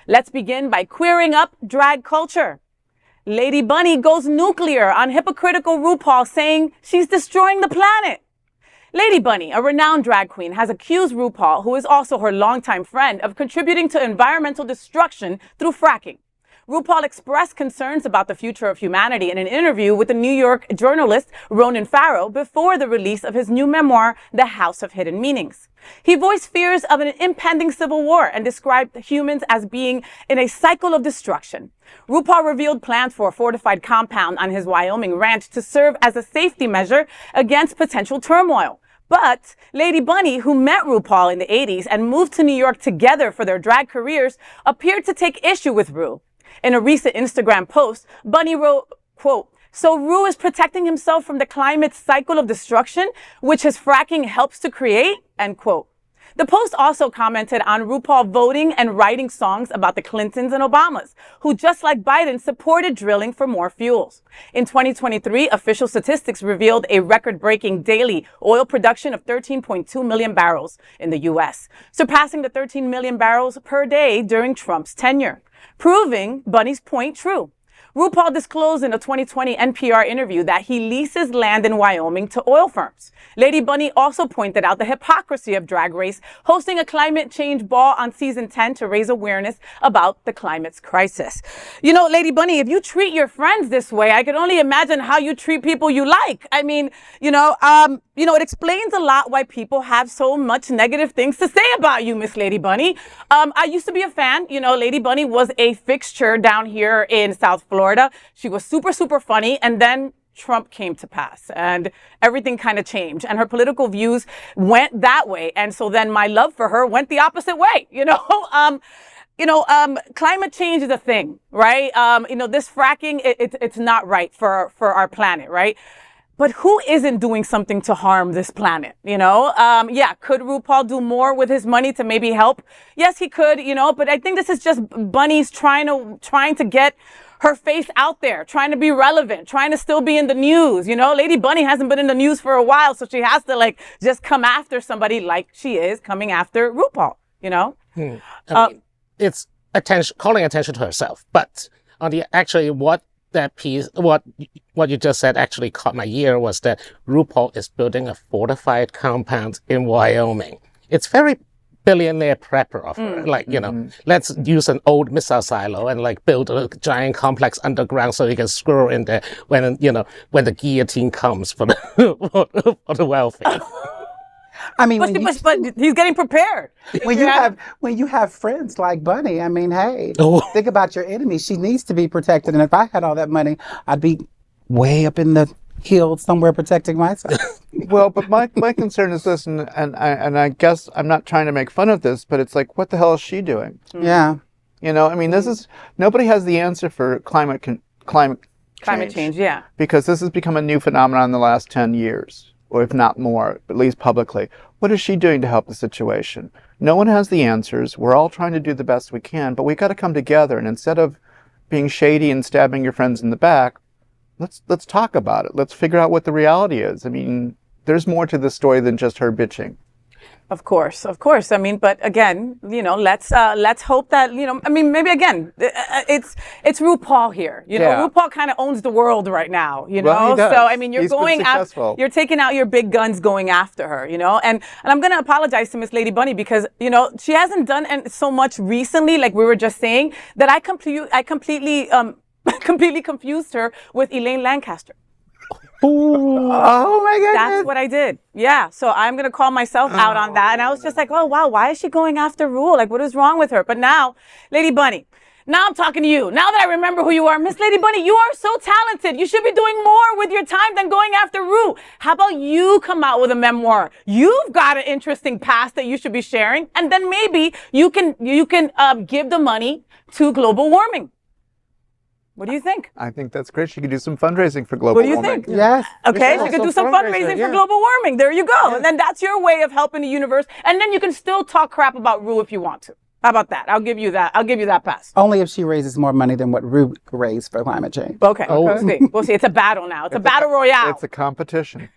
Let's begin by queering up drag culture. Lady Bunny goes nuclear on hypocritical RuPaul, saying she's destroying the planet. Lady Bunny, a renowned drag queen, has accused RuPaul, who is also her longtime friend, of contributing to environmental destruction through fracking. RuPaul expressed concerns about the future of humanity in an interview with the New York journalist Ronan Farrow before the release of his new memoir, The House of Hidden Meanings. He voiced fears of an impending civil war and described humans as being in a cycle of destruction. RuPaul revealed plans for a fortified compound on his Wyoming ranch to serve as a safety measure against potential turmoil. But Lady Bunny, who met RuPaul in the 80s and moved to New York together for their drag careers, appeared to take issue with Ru. In a recent Instagram post, Bunny wrote, quote, "So Ru is protecting himself from the climate cycle of destruction, which his fracking helps to create," end quote. The post also commented on RuPaul voting and writing songs about the Clintons and Obamas, who, just like Biden, supported drilling for more fuels. In 2023, official statistics revealed a record-breaking daily oil production of 13.2 million barrels in the U.S., surpassing the 13 million barrels per day during Trump's tenure, proving Bunny's point true. RuPaul disclosed in a 2020 NPR interview that he leases land in Wyoming to oil firms. Lady Bunny also pointed out the hypocrisy of Drag Race, hosting a climate change ball on season 10 to raise awareness about the climate's crisis. You know, Lady Bunny, if you treat your friends this way, I can only imagine how you treat people you like. I mean, it explains a lot why people have so much negative things to say about you, Miss Lady Bunny. I used to be a fan. You know, Lady Bunny was a fixture down here in South Florida. She was super, super funny. And then Trump came to pass and everything kind of changed and her political views went that way. And so then my love for her went the opposite way, climate change is a thing, right? This fracking, it's not right for our planet, right? But who isn't doing something to harm this planet, could RuPaul do more with his money to maybe help? Yes, he could, but I think this is just Bunny's trying to get her face out there, trying to be relevant, trying to still be in the news. Lady Bunny hasn't been in the news for a while, so she has to just come after somebody like she is coming after RuPaul, I mean, it's calling attention to herself, but on the that piece, what you just said actually caught my ear was that RuPaul is building a fortified compound in Wyoming. It's very billionaire prepper of her. Let's use an old missile silo and build a giant complex underground so you can squirrel in there when the guillotine comes for the for the welfare. I mean, but he's getting prepared. When you have friends like Bunny, I mean, hey, think about your enemy. She needs to be protected. And if I had all that money, I'd be way up in the hills somewhere protecting myself. Well, but my concern is this, and I guess I'm not trying to make fun of this, but it's what the hell is she doing? Yeah. Nobody has the answer for climate change, yeah. Because this has become a new phenomenon in the last 10 years. Or if not more, at least publicly. What is she doing to help the situation? No one has the answers. We're all trying to do the best we can, but we got to come together. And instead of being shady and stabbing your friends in the back, let's talk about it. Let's figure out what the reality is. I mean, there's more to this story than just her bitching. Of course. I mean, but again, let's hope that, maybe again, it's RuPaul here. RuPaul kind of owns the world right now, Well, he does. So, I mean, you're taking out your big guns going after her, and I'm going to apologize to Miss Lady Bunny because, she hasn't done so much recently, like we were just saying, that I completely confused her with Elaine Lancaster. Oh my goodness. That's what I did. Yeah. So I'm going to call myself out on that. And I was just like, oh, wow, why is she going after Ru? What is wrong with her? But now, Lady Bunny, now I'm talking to you. Now that I remember who you are, Miss Lady Bunny, you are so talented. You should be doing more with your time than going after Ru. How about you come out with a memoir? You've got an interesting past that you should be sharing. And then maybe you can give the money to global warming. What do you think? I think that's great. She could do some fundraising for global warming. What do you think? Yes. Okay, she could do some fundraising for global warming. There you go. Yeah. And then that's your way of helping the universe. And then you can still talk crap about Ru if you want to. How about that? I'll give you that pass. Only if she raises more money than what Ru raised for climate change. Okay. We'll see. It's a battle now. It's a battle royale. It's a competition.